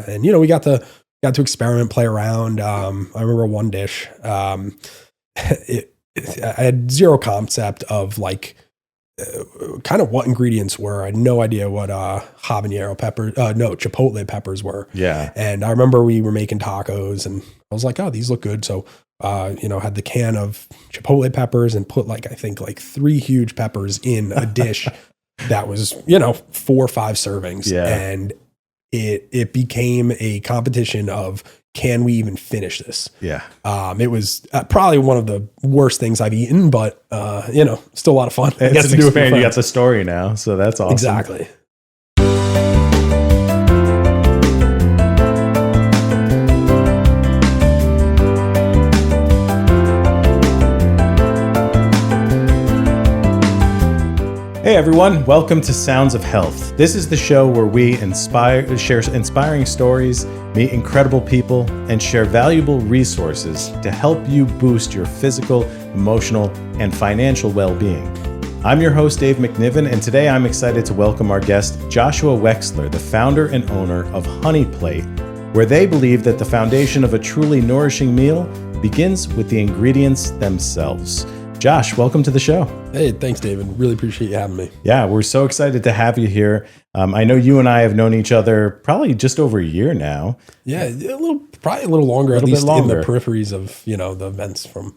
And, we got to experiment, play around. I remember one dish, I had zero concept of like, kind of what ingredients were. I had no idea what chipotle peppers were. Yeah. And I remember we were making tacos and I was like, oh, these look good. So, had the can of chipotle peppers and put I think 3 huge peppers in a dish that was, 4 or 5 servings. Yeah. And it became a competition of, can we even finish this? Yeah. It was probably one of the worst things I've eaten, but still a lot of fun. It's an experience. You got the story now, so that's awesome. Exactly. Hey everyone, welcome to Sounds of Health. This is the show where we share inspiring stories, meet incredible people, and share valuable resources to help you boost your physical, emotional, and financial well-being. I'm your host, Dave McNiven, and today I'm excited to welcome our guest, Joshua Wexler, the founder and owner of Honey Plate, where they believe that the foundation of a truly nourishing meal begins with the ingredients themselves. Josh, welcome to the show. Hey, thanks, David. Really appreciate you having me. Yeah, we're so excited to have you here. I know you and I have known each other probably just over a year now. Yeah, probably a little longer, at least in the peripheries of, the events from,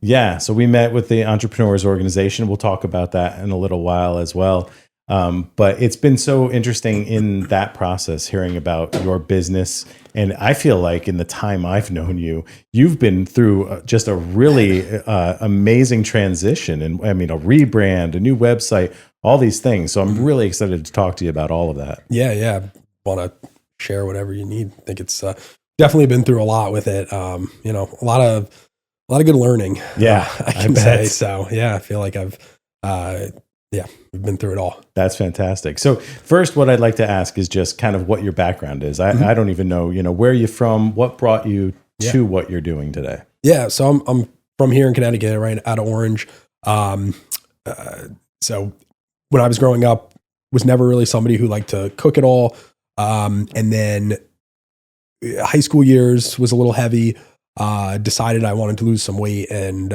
Yeah, so we met with the Entrepreneurs Organization. We'll talk about that in a little while as well. But it's been so interesting in that process, hearing about your business. And I feel like in the time I've known you, you've been through just a really amazing transition. And a rebrand, a new website, all these things. So I'm really excited to talk to you about all of that. Yeah. Want to share whatever you need. I think it's definitely been through a lot with it. A lot of good learning. Yeah, I can say. So yeah, I feel like I've, we've been through it all. That's fantastic. So first, what I'd like to ask is just kind of what your background is. I don't even know, where you're from, what brought you to what you're doing today. Yeah. So I'm from here in Connecticut, right out of Orange. So when I was growing up, was never really somebody who liked to cook at all. And then high school years was a little heavy. Decided I wanted to lose some weight and,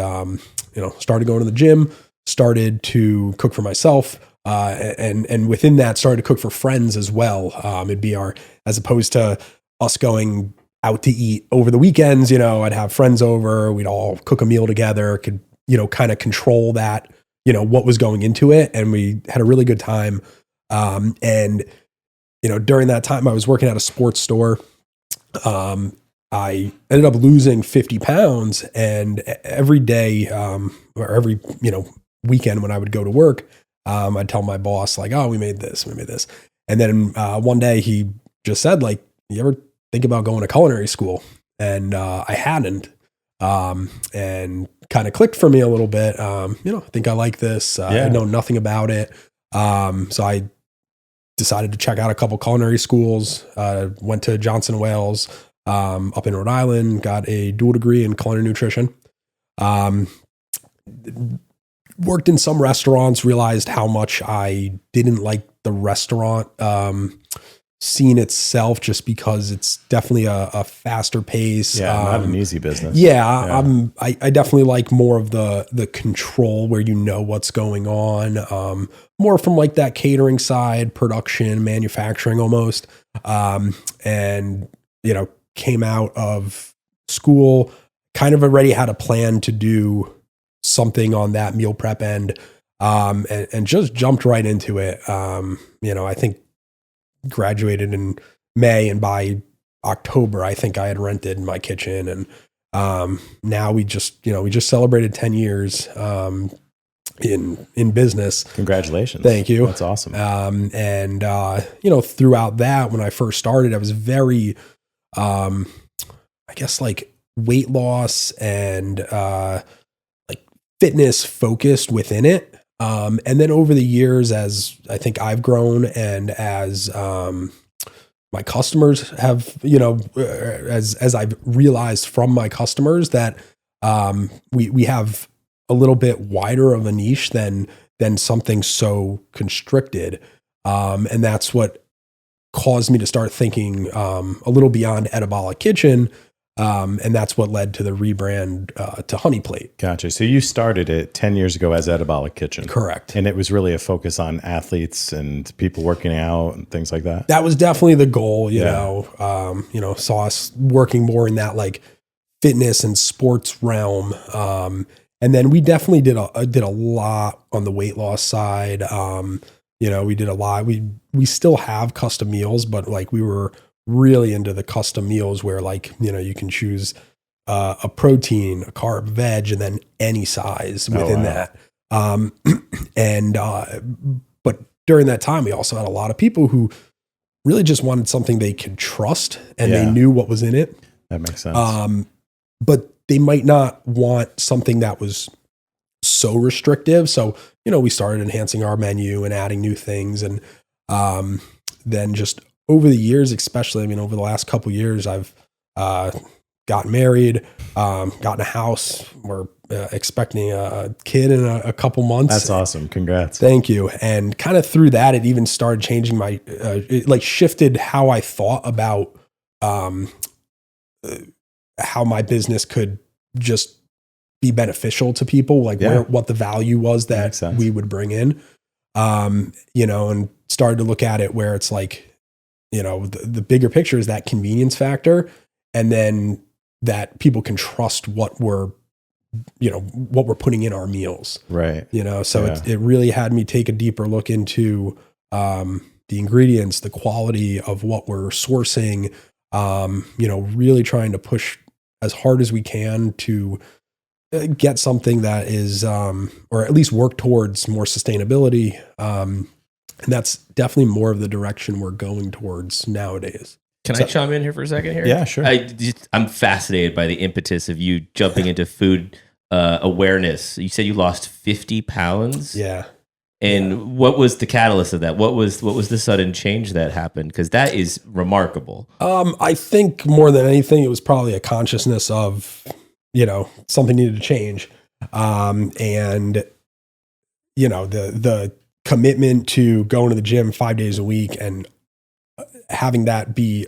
started going to the gym. Started to cook for myself, and within that started to cook for friends as well. It'd be as opposed to us going out to eat over the weekends, I'd have friends over, we'd all cook a meal together, could, kind of control that, what was going into it. And we had a really good time. And during that time I was working at a sports store. I ended up losing 50 pounds, and every day, or every, weekend when I would go to work, I'd tell my boss like, oh, we made this. And then one day he just said like, you ever think about going to culinary school? And I hadn't, and kind of clicked for me a little bit. I think I like this. I know nothing about it. So I decided to check out a couple culinary schools, went to Johnson Wales, up in Rhode Island, got a dual degree in culinary nutrition. Worked in some restaurants, realized how much I didn't like the restaurant scene itself, just because it's definitely a faster pace. Yeah, not an easy business. I definitely like more of the control where what's going on, more from like that catering side, production, manufacturing almost. And came out of school, kind of already had a plan to do something on that meal prep end, and just jumped right into it. I think graduated in May, and by October, I think I had rented my kitchen, and now we just celebrated 10 years in business. Congratulations. Thank you. That's awesome. And throughout that, when I first started, I was very, I guess like weight loss and fitness focused within it. And then over the years, as I think I've grown, and as my customers have, as I've realized from my customers that we have a little bit wider of a niche than something so constricted. And that's what caused me to start thinking a little beyond Edibolic Kitchen. And that's what led to the rebrand to Honey Plate. Gotcha. So you started it 10 years ago as Edibolic Kitchen. Correct. And it was really a focus on athletes and people working out and things like that. That was definitely the goal, you know, saw us working more in that like fitness and sports realm. And then we definitely did a lot on the weight loss side. You know, we did a lot. We still have custom meals, but like we were really into the custom meals where like, you know, you can choose a protein, a carb, veg, and then any size within that. But during that time, we also had a lot of people who really just wanted something they could trust and they knew what was in it. That makes sense. But they might not want something that was so restrictive. So, you know, we started enhancing our menu and adding new things. And then just over the years, especially, I mean, over the last couple of years, I've gotten married, gotten a house. We're expecting a kid in a couple months. That's awesome. Congrats. Thank you. And kind of through that, it even started changing it like shifted how I thought about how my business could just be beneficial to people, like what the value was that we would bring in, you know, and started to look at it where it's like, you know, the bigger picture is that convenience factor. And then that people can trust what we're putting in our meals. Right. You know, so it really had me take a deeper look into the ingredients, the quality of what we're sourcing, you know, really trying to push as hard as we can to get something that is, or at least work towards more sustainability. And that's definitely more of the direction we're going towards nowadays. Can I chime in here for a second here? Yeah, sure. I'm fascinated by the impetus of you jumping into food awareness. You said you lost 50 pounds. Yeah. And what was the catalyst of that? What was the sudden change that happened? Because that is remarkable. I think more than anything, it was probably a consciousness of, you know, something needed to change. And, you know, the commitment to going to the gym 5 days a week and having that be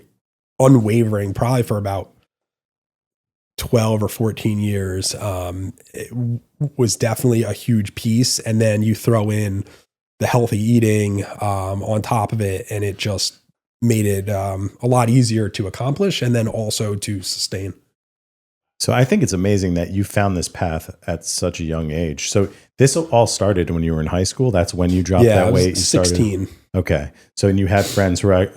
unwavering probably for about 12 or 14 years, it was definitely a huge piece. And then you throw in the healthy eating on top of it, and it just made it a lot easier to accomplish and then also to sustain. So I think it's amazing that you found this path at such a young age. So this all started when you were in high school. That's when you dropped that weight. You 16. Okay. So, and you had friends who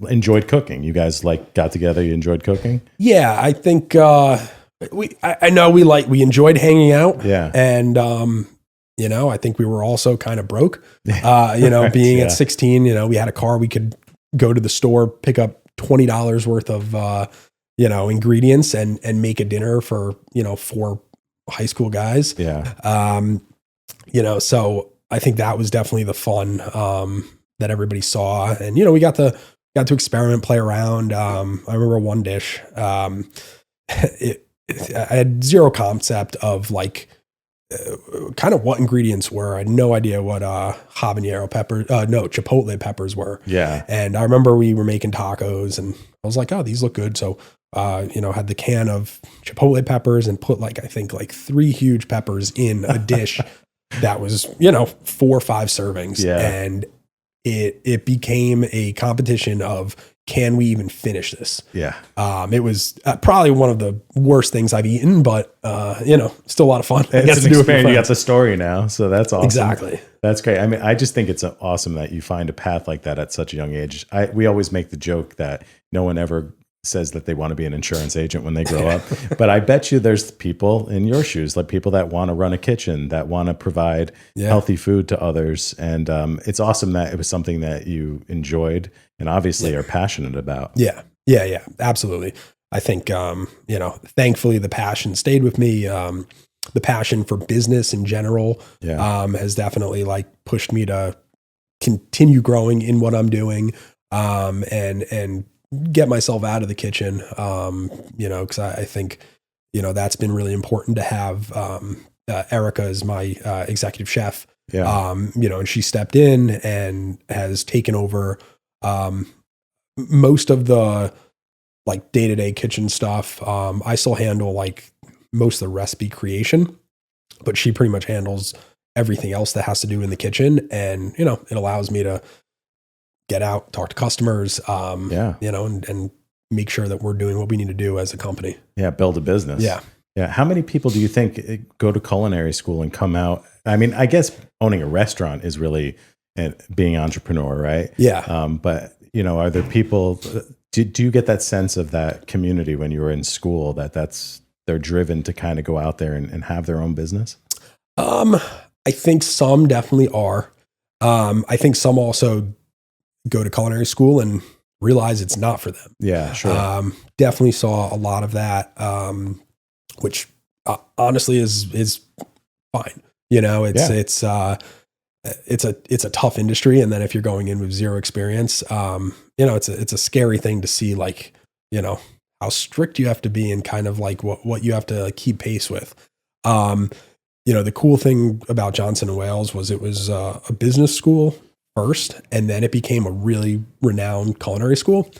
enjoyed cooking. You guys like got together. You enjoyed cooking. Yeah, I think I know we enjoyed hanging out. Yeah, and you know, I think we were also kind of broke. You know, being at 16, you know, we had a car. We could go to the store, pick up $20 worth of you know, ingredients and make a dinner for, you know, 4 high school guys. Yeah. You know, so I think that was definitely the fun that everybody saw. And, you know, we got to experiment, play around. I remember one dish, I had zero concept of like kind of what ingredients were. I had no idea what habanero pepper, chipotle peppers were. Yeah. And I remember we were making tacos and I was like, oh, these look good. So, you know, had the can of chipotle peppers and put I think 3 huge peppers in a dish that was, you know, 4 or 5 servings. Yeah. And it became a competition of, can we even finish this? Yeah. It was probably one of the worst things I've eaten, but, you know, still a lot of fun. It's an experience. You got the story now. So that's awesome. Exactly. That's great. I mean, I just think it's awesome that you find a path like that at such a young age. We always make the joke that no one ever says that they want to be an insurance agent when they grow up. But I bet you there's people in your shoes, like people that want to run a kitchen, that want to provide healthy food to others. And it's awesome that it was something that you enjoyed and obviously are passionate about. Yeah. Absolutely. I think, you know, thankfully the passion stayed with me. The passion for business in general has definitely pushed me to continue growing in what I'm doing and get myself out of the kitchen, you know, because I think, you know, that's been really important to have. Erica is my executive chef, you know, and she stepped in and has taken over most of the like day-to-day kitchen stuff. I still handle like most of the recipe creation, but she pretty much handles everything else that has to do in the kitchen. And, you know, it allows me to get out, talk to customers, you know, and make sure that we're doing what we need to do as a company. Yeah. Build a business. Yeah. Yeah. How many people do you think go to culinary school and come out? I mean, I guess owning a restaurant is really being an entrepreneur, right? Yeah. But, you know, are there people, do you get that sense of that community when you were in school they're driven to kind of go out there and have their own business? I think some definitely are. I think some also go to culinary school and realize it's not for them. Yeah, sure. Definitely saw a lot of that, which honestly is fine. You know, it's a tough industry. And then if you're going in with zero experience, you know, it's a scary thing to see, like, you know, how strict you have to be and kind of like what you have to keep pace with. You know, the cool thing about Johnson & Wales was it was a business school first, and then it became a really renowned culinary school.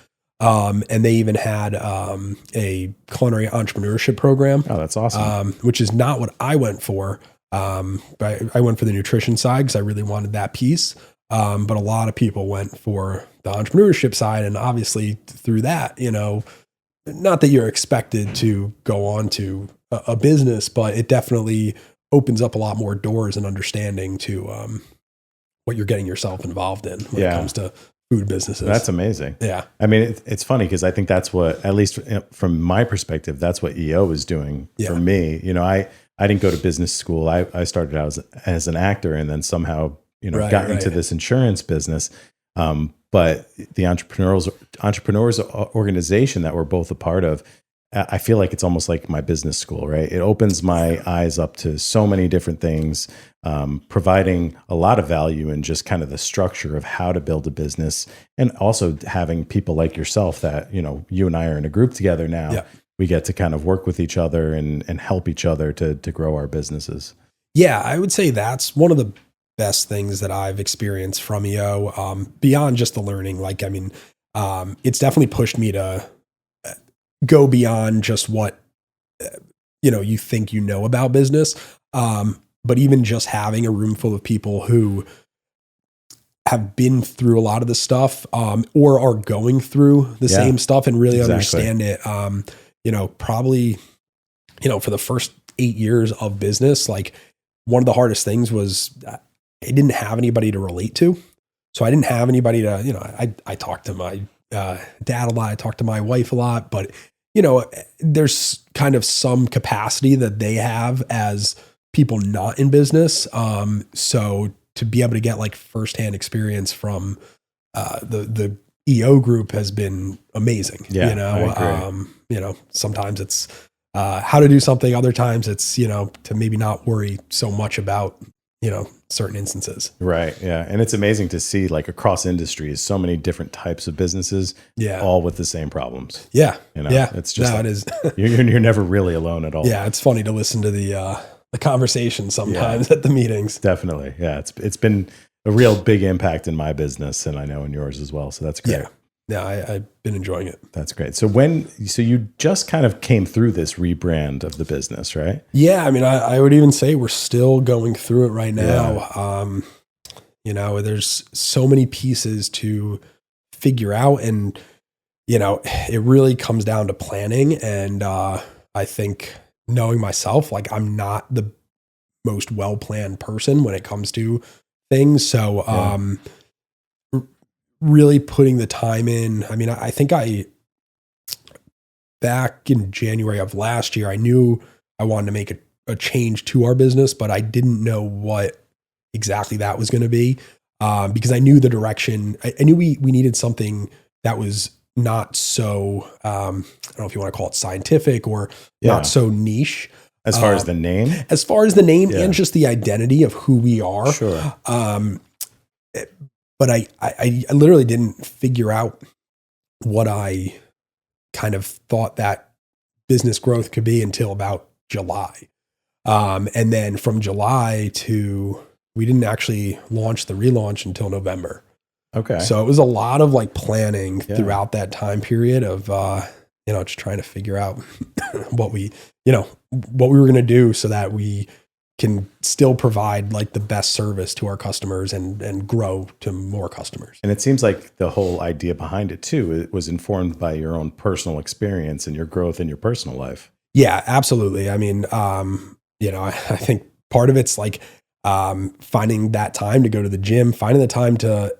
And they even had a culinary entrepreneurship program. Oh, that's awesome. Which is not what I went for. But I went for the nutrition side because I really wanted that piece. But a lot of people went for the entrepreneurship side. And obviously through that, you know, not that you're expected to go on to a business, but it definitely opens up a lot more doors and understanding to what you're getting yourself involved in when it comes to food businesses. That's amazing. Yeah. I mean, it's funny because I think that's what, at least from my perspective, that's what EO is doing for me. You know, I didn't go to business school. I started out as an actor and then somehow, you know, got into this insurance business. But the entrepreneurs organization that we're both a part of, I feel like it's almost like my business school, right? It opens my eyes up to so many different things, providing a lot of value in just kind of the structure of how to build a business, and also having people like yourself that, you know, you and I are in a group together now. Yeah. We get to kind of work with each other and help each other to grow our businesses. Yeah, I would say that's one of the best things that I've experienced from EO, beyond just the learning. Like, I mean, it's definitely pushed me to go beyond just what, you know, you think you know about business. But even just having a room full of people who have been through a lot of this stuff, or are going through the same stuff and really understand it. You know, probably, you know, for the first 8 years of business, like one of the hardest things was I didn't have anybody to relate to. So I didn't have anybody to, you know, I talked to my dad a lot. I talked to my wife a lot, but you know, there's kind of some capacity that they have as people not in business. So to be able to get like firsthand experience from the EO group has been amazing. Yeah, you know, you know, sometimes it's how to do something. Other times it's, you know, to maybe not worry so much about, you know, certain instances. Right. Yeah. And it's amazing to see like across industries, so many different types of businesses, all with the same problems. Yeah. You know, yeah. It's just, it is. you're never really alone at all. Yeah. It's funny to listen to the conversation sometimes at the meetings. Definitely. Yeah. It's been a real big impact in my business, and I know in yours as well. So that's great. Yeah, I've been enjoying it. That's great. So you just kind of came through this rebrand of the business, right? Yeah. I mean, I would even say we're still going through it right now. Yeah. You know, there's so many pieces to figure out, and, you know, it really comes down to planning. And I think knowing myself, like I'm not the most well-planned person when it comes to things. So, really putting the time in. I mean, I think back in January of last year, I knew I wanted to make a change to our business, but I didn't know what exactly that was going to be, because I knew the direction. I knew we needed something that was not so, I don't know if you want to call it scientific or not so niche. As far as the name? As far as the name and just the identity of who we are. Sure. But I literally didn't figure out what I kind of thought that business growth could be until about July. And then from July we didn't actually launch the relaunch until November. Okay. So it was a lot of like planning Yeah. throughout that time period of, just trying to figure out what we were going to do so that we can still provide like the best service to our customers and grow to more customers. And it seems like the whole idea behind it too, it was informed by your own personal experience and your growth in your personal life. Yeah, absolutely. I mean, I think part of it's like finding that time to go to the gym, finding the time to,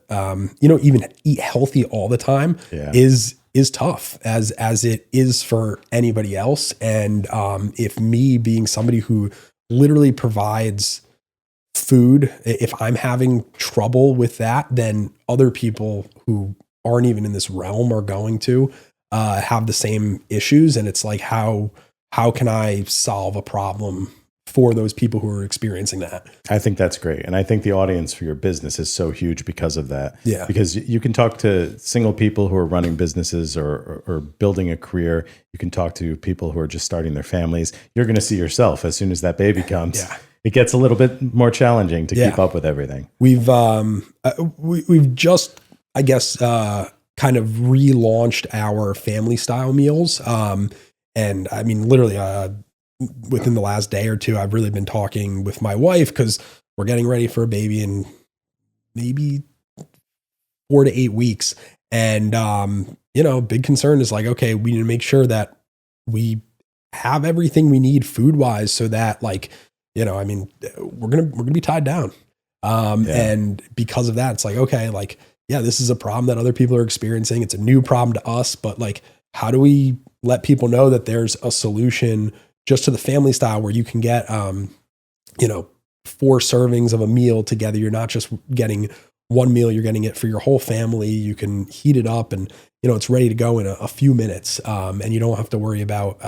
even eat healthy all the time is tough as it is for anybody else. And if me being somebody who literally provides food, if I'm having trouble with that, then other people who aren't even in this realm are going to have the same issues. And it's like, how can I solve a problem for those people who are experiencing that? I think that's great. And I think the audience for your business is so huge because of that. Yeah. Because you can talk to single people who are running businesses or building a career. You can talk to people who are just starting their families. You're going to see yourself as soon as that baby comes. Yeah. It gets a little bit more challenging to keep up with everything. We've just, I guess, kind of relaunched our family style meals. And I mean, literally, within the last day or two, I've really been talking with my wife because we're getting ready for a baby in maybe 4 to 8 weeks. And, big concern is like, okay, we need to make sure that we have everything we need food wise so that like, we're going to be tied down. And because of that, it's like, okay, like, yeah, this is a problem that other people are experiencing. It's a new problem to us, but like, how do we let people know that there's a solution just to the family style where you can get, 4 servings of a meal together. You're not just getting one meal, you're getting it for your whole family. You can heat it up and, it's ready to go in a few minutes. And you don't have to worry about,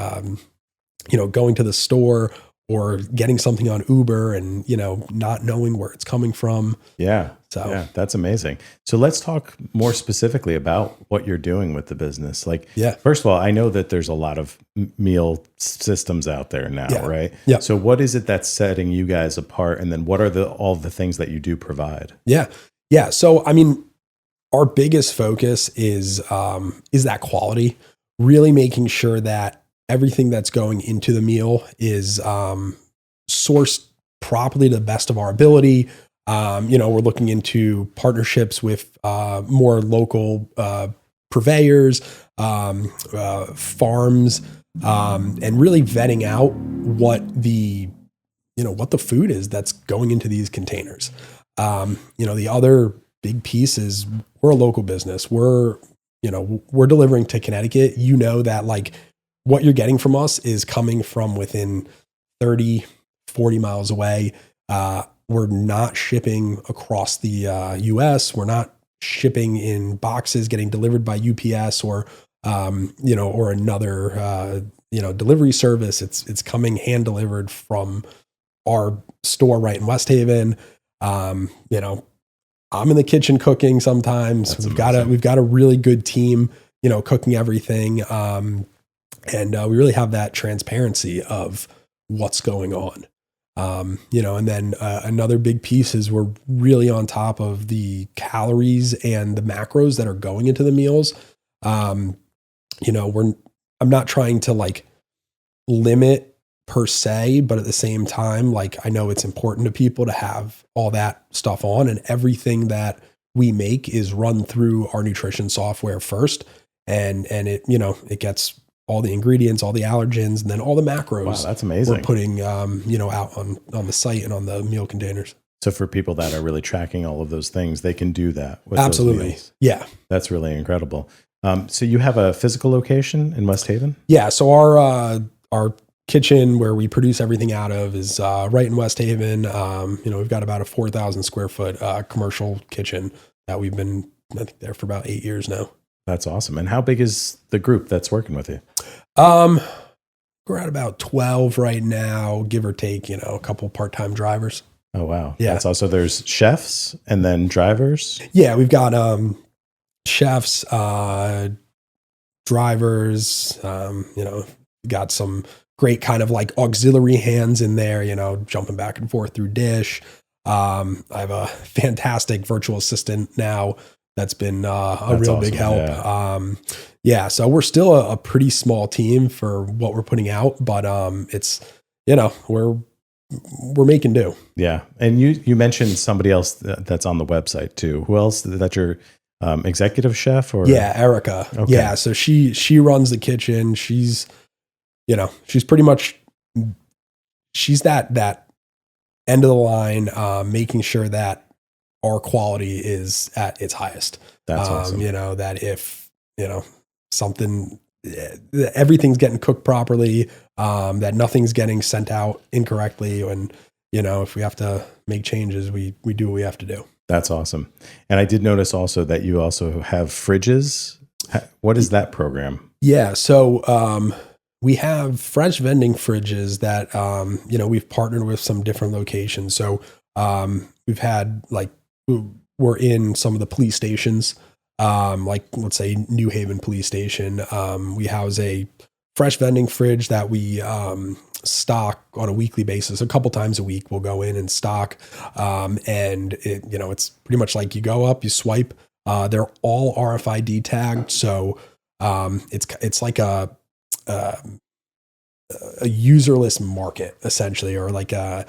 going to the store or getting something on Uber and, not knowing where it's coming from. Yeah. So yeah, that's amazing. So let's talk more specifically about what you're doing with the business. Like, first of all, I know that there's a lot of meal systems out there now, right? Yeah. So what is it that's setting you guys apart? And then what are all the things that you do provide? Yeah. Yeah. So, I mean, our biggest focus is that quality, really making sure that everything that's going into the meal is sourced properly to the best of our ability. We're looking into partnerships with more local purveyors, farms, and really vetting out what the food is that's going into these containers. The other big piece is we're a local business. We're delivering to Connecticut. That like what you're getting from us is coming from within 30, 40 miles away. We're not shipping across the US. We're not shipping in boxes getting delivered by UPS or another delivery service. It's coming hand delivered from our store right in West Haven. I'm in the kitchen cooking sometimes. We've got a really good team, cooking everything. And we really have that transparency of what's going on. And then another big piece is we're really on top of the calories and the macros that are going into the meals. I'm not trying to like limit per se, but at the same time, like I know it's important to people to have all that stuff on, and everything that we make is run through our nutrition software first. And it gets all the ingredients, all the allergens, and then all the macros. Wow, that's amazing. We're putting, out on the site and on the meal containers. So for people that are really tracking all of those things, they can do that with Absolutely. Those meals. Yeah. That's really incredible. So you have a physical location in West Haven? Yeah. So our kitchen where we produce everything out of is right in West Haven. We've got about a 4,000 square foot commercial kitchen that we've been, I think, there for about 8 years now. That's awesome. And how big is the group that's working with you? We're at about 12 right now, give or take, a couple part-time drivers. Oh, wow. Yeah. That's also, there's chefs and then drivers. Yeah. We've got chefs, drivers, got some great kind of like auxiliary hands in there, jumping back and forth through dish. I have a fantastic virtual assistant now that's been a That's real big awesome, help. Yeah. So we're still a pretty small team for what we're putting out, but it's, we're making do. Yeah. And you mentioned somebody else that's on the website too. Who else? That's your executive chef or? Yeah, Erica. Okay. Yeah. So she runs the kitchen. She's pretty much, she's that end of the line, making sure that our quality is at its highest. That's awesome. That if, something, everything's getting cooked properly, that nothing's getting sent out incorrectly. And, if we have to make changes, we do what we have to do. That's awesome. And I did notice also that you also have fridges. What is that program? Yeah. So, we have fresh vending fridges that, we've partnered with some different locations. So, we've had we're in some of the police stations, like let's say New Haven Police Station. We house a fresh vending fridge that we stock on a weekly basis. A couple times a week, we'll go in and stock. And it's pretty much like you go up, you swipe. They're all RFID tagged, so it's like a userless market essentially, or like a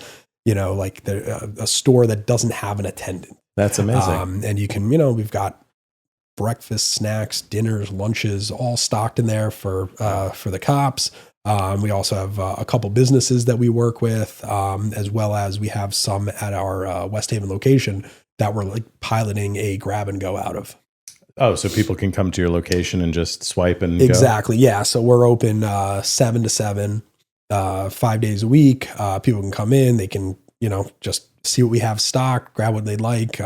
store that doesn't have an attendant. That's amazing. And you can, we've got breakfast, snacks, dinners, lunches, all stocked in there for the cops. We also have a couple businesses that we work with, as well as we have some at our West Haven location that we're piloting a grab and go out of. Oh, so people can come to your location and just swipe and exactly. Go? Yeah. So we're open 7 to 7, 5 days a week. People can come in, they can, just see what we have stocked, grab what they like.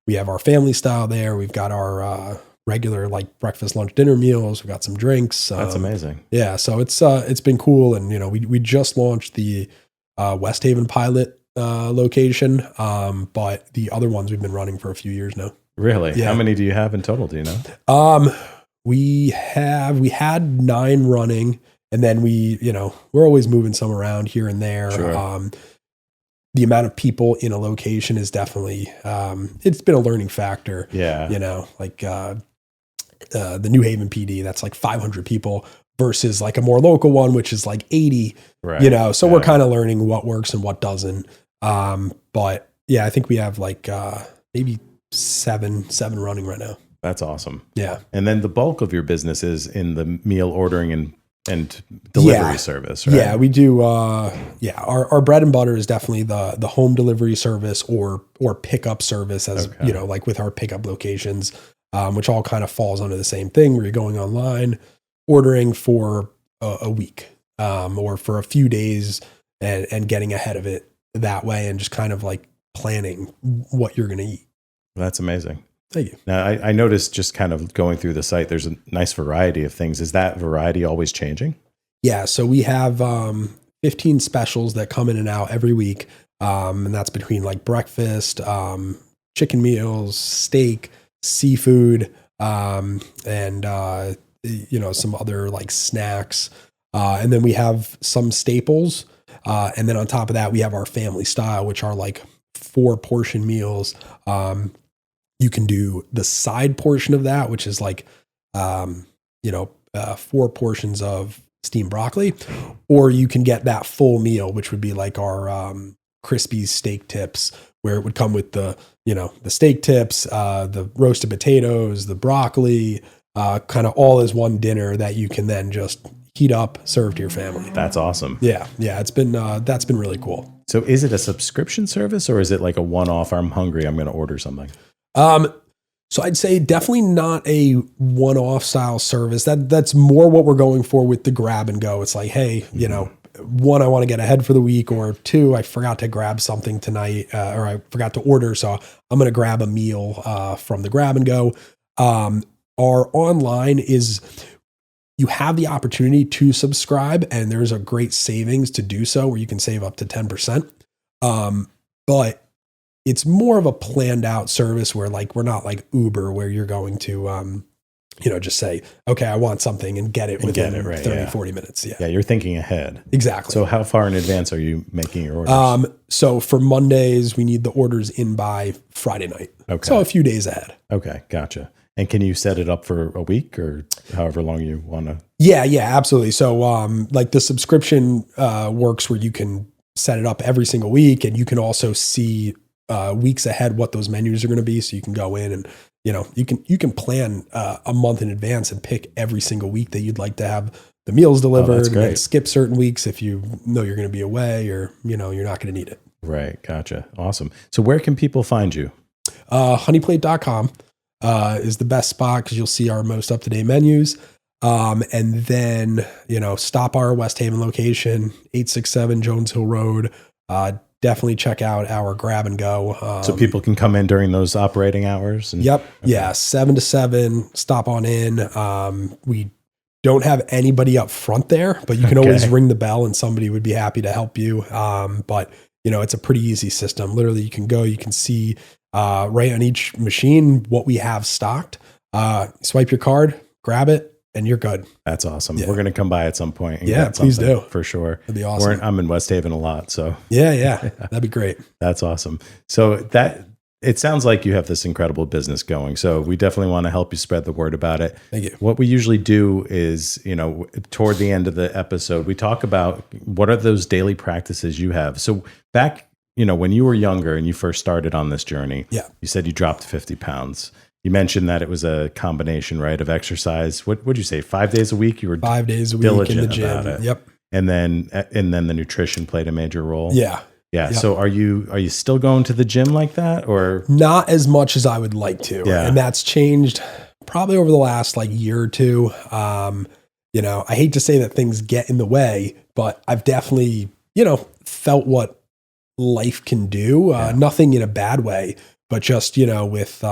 We have our family style there. We've got our regular breakfast, lunch, dinner meals. We've got some drinks. That's amazing. Yeah. So it's been cool. And, we just launched the West Haven pilot location. But the other ones we've been running for a few years now. Really? Yeah. How many do you have in total? Do you know? We had 9 running, and then we're always moving some around here and there. Sure. The amount of people in a location is definitely, it's been a learning factor. Yeah. The New Haven PD, that's 500 people versus a more local one, which is 80, right. So we're kind of learning what works and what doesn't. But yeah, I think we have maybe seven running right now. That's awesome. Yeah. And then the bulk of your business is in the meal ordering and delivery service, right? Yeah, we do. Our bread and butter is definitely the home delivery service or pickup service, as with our pickup locations, which all kind of falls under the same thing, where you're going online, ordering for a week, or for a few days, and getting ahead of it that way, and just kind of planning what you're going to eat. That's amazing. Thank you. Now, I noticed just kind of going through the site, there's a nice variety of things. Is that variety always changing? Yeah. So we have 15 specials that come in and out every week. And that's between breakfast, chicken meals, steak, seafood, and some other snacks. And then we have some staples. And then on top of that, we have our family style, which are 4 portion meals. You can do the side portion of that, which is 4 portions of steamed broccoli, or you can get that full meal, which would be our crispy steak tips, where it would come with the steak tips, the roasted potatoes, the broccoli, kind of all as one dinner that you can then just heat up, serve to your family. That's awesome. Yeah. It's been that's been really cool. So is it a subscription service, or is it a one-off? I'm hungry, I'm going to order something. So I'd say definitely not a one-off style service. That's more what we're going for with the grab and go. It's hey, one, I want to get ahead for the week, or 2, I forgot to grab something tonight, or I forgot to order, so I'm going to grab a meal from the grab and go. Our online is, you have the opportunity to subscribe, and there's a great savings to do so, where you can save up to 10%. But it's more of a planned out service, where we're not like Uber, where you're going to just say, okay, I want something and get it within 30, 40 minutes. Yeah. Yeah. You're thinking ahead. Exactly. So how far in advance are you making your orders? So for Mondays, we need the orders in by Friday night. Okay. So a few days ahead. Okay. Gotcha. And can you set it up for a week or however long you want to? Yeah, absolutely. So like the subscription works where you can set it up every single week, and you can also see weeks ahead what those menus are going to be. So you can go in and, you can plan a month in advance and pick every single week that you'd like to have the meals delivered, and then skip certain weeks if you know you're going to be away or, you're not going to need it. Right. Gotcha. Awesome. So where can people find you? Honeyplate.com is the best spot because you'll see our most up-to-date menus. And then, stop our West Haven location, 867 Jones Hill Road. Definitely check out our grab and go. So people can come in during those operating hours. Yep. Okay. Yeah. 7 to 7, stop on in. We don't have anybody up front there, but you can always ring the bell and somebody would be happy to help you. But it's a pretty easy system. Literally you can go, you can see, right on each machine what we have stocked. Swipe your card, grab it, and you're good. That's awesome. Yeah. We're going to come by at some point. And please do. For sure. That'd be awesome. I'm in West Haven a lot. So yeah, that'd be great. That's awesome. So it sounds like you have this incredible business going. So we definitely want to help you spread the word about it. Thank you. What we usually do is, toward the end of the episode, we talk about what are those daily practices you have. So back, when you were younger and you first started on this journey, you said you dropped 50 pounds. You mentioned that it was a combination, right, of exercise. What would you say? 5 days a week? You were 5 days a week in the gym. About it. Yep. And then the nutrition played a major role. Yeah. Yeah. Yep. So are you still going to the gym like that, or not as much as I would like to? Yeah. And that's changed probably over the last year or two. I hate to say that things get in the way, but I've definitely, felt what life can do. Nothing in a bad way, but just, with,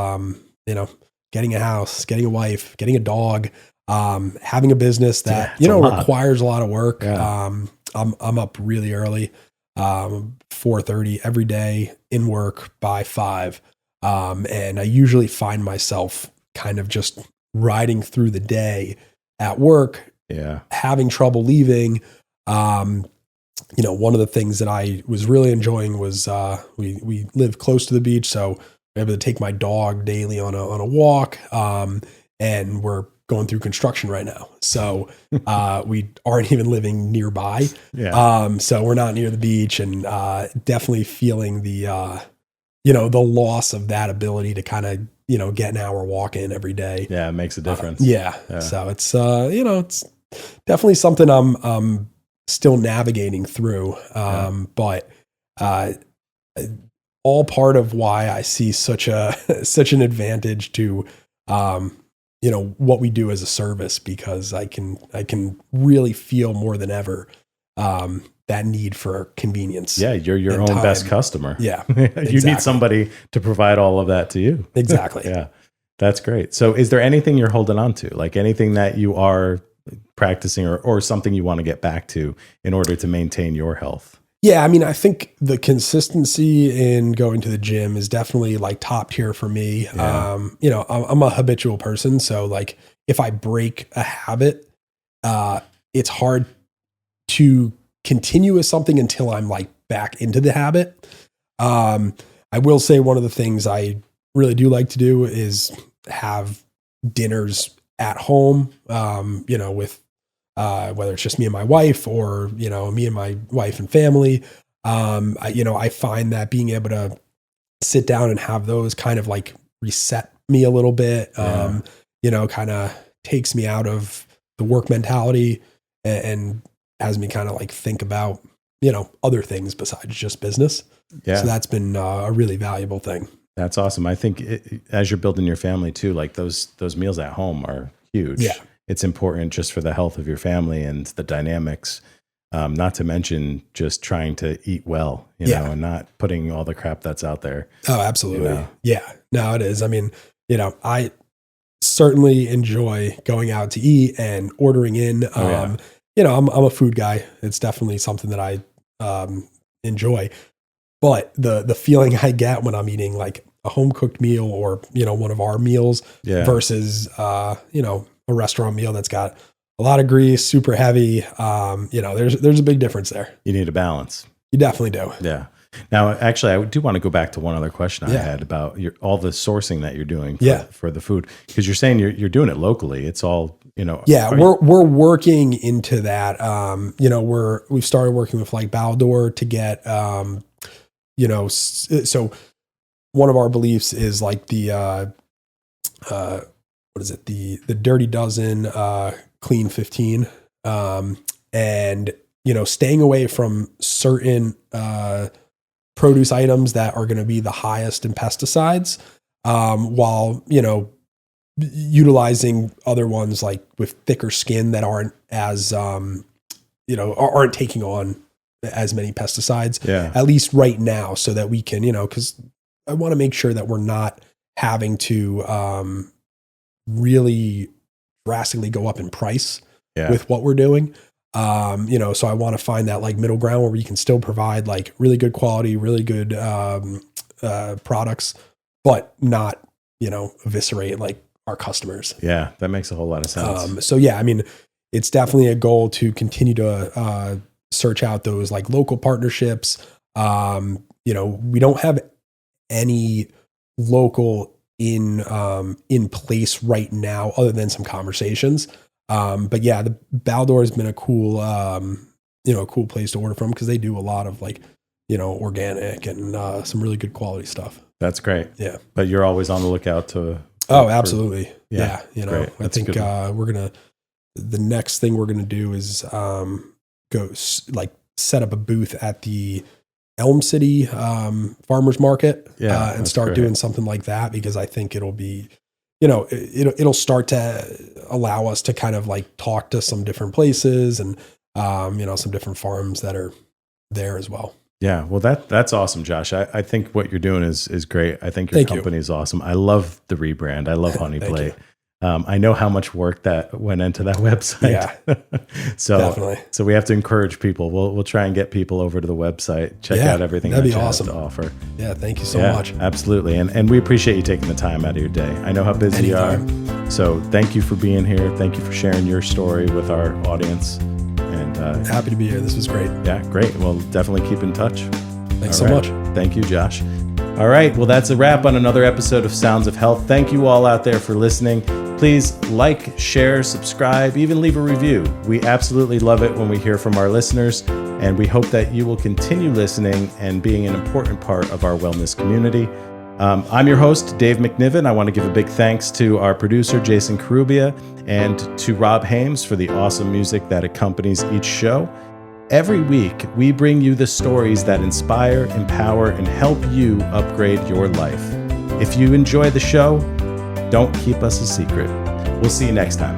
getting a house, getting a wife, getting a dog, having a business that, requires a lot of work. Yeah. I'm up really early, 4:30 every day, in work by 5. And I usually find myself kind of just riding through the day at work, having trouble leaving. One of the things that I was really enjoying was, we live close to the beach. So I'm able to take my dog daily on a walk. And we're going through construction right now. So, we aren't even living nearby. Yeah. So we're not near the beach, and, definitely feeling the loss of that ability to kind of, get an hour walk in every day. Yeah. It makes a difference. So it's, it's definitely something I'm still navigating through. But, all part of why I see such an advantage to, what we do as a service, because I can really feel more than ever, that need for convenience. Yeah. You're your own best customer. Yeah. You need somebody to provide all of that to you. Exactly. Yeah. That's great. So is there anything you're holding on to, like anything that you are practicing or something you want to get back to in order to maintain your health? Yeah, I mean, I think the consistency in going to the gym is definitely top tier for me. Yeah. I'm a habitual person, so if I break a habit, it's hard to continue with something until I'm back into the habit. I will say one of the things I really do like to do is have dinners at home, with whether it's just me and my wife or, me and my wife and family. I find that being able to sit down and have those kind of reset me a little bit, kind of takes me out of the work mentality and has me kind of think about, other things besides just business. Yeah. So that's been a really valuable thing. That's awesome. I think as you're building your family too, those meals at home are huge. Yeah. It's important just for the health of your family and the dynamics, not to mention just trying to eat well, know, and not putting all the crap that's out there. Oh, absolutely. Yeah, no, it is. I mean, I certainly enjoy going out to eat and ordering in. I'm a food guy. It's definitely something that I enjoy. But the feeling I get when I'm eating a home cooked meal or, one of our meals versus, a restaurant meal that's got a lot of grease, super heavy. There's a big difference there. You need a balance. You definitely do. Yeah. Now, actually, I do want to go back to one other question I had about all the sourcing that you're doing for the food, because you're saying you're doing it locally. It's all, Yeah, we're working into that. We've started working with like Baldor to get, so one of our beliefs is like the, what is it? The Dirty Dozen, Clean 15, and staying away from certain produce items that are going to be the highest in pesticides, while utilizing other ones like with thicker skin that aren't as aren't taking on as many pesticides. At least right now, so that we can because I want to make sure that we're not having to really drastically go up in price with what we're doing. So I want to find that like middle ground where we can still provide like really good quality, really good products, but not, eviscerate like our customers. Yeah, that makes a whole lot of sense. It's definitely a goal to continue to search out those like local partnerships. We don't have any local in place right now other than some conversations. But yeah, the Baldor has been a cool, cool place to order from because they do a lot of like, organic and some really good quality stuff. That's great. Yeah. But you're always on the lookout to. Oh, absolutely. Yeah. I think the next thing we're going to do is go like set up a booth at the Elm City farmers market and start doing something like that, because I think it'll be, it'll start to allow us to kind of like talk to some different places and, some different farms that are there as well. Yeah. Well, that's awesome, Josh. I think what you're doing is great. I think your company is awesome. I love the rebrand. I love Honey Plate. I know how much work that went into that website. Yeah. Definitely. So we have to encourage people. We'll try and get people over to the website, check out everything that you have to offer. Yeah. Thank you so much. Absolutely. And we appreciate you taking the time out of your day. I know how busy you are. So thank you for being here. Thank you for sharing your story with our audience. And happy to be here. This was great. Yeah, great. Well, definitely keep in touch. Thanks so much. Thank you, Josh. All right. Well, that's a wrap on another episode of Sounds of Health. Thank you all out there for listening. Please like, share, subscribe, even leave a review. We absolutely love it when we hear from our listeners, and we hope that you will continue listening and being an important part of our wellness community. I'm your host, Dave McNiven. I want to give a big thanks to our producer, Jason Carubia, and to Rob Hames for the awesome music that accompanies each show. Every week, we bring you the stories that inspire, empower, and help you upgrade your life. If you enjoy the show, don't keep us a secret. We'll see you next time.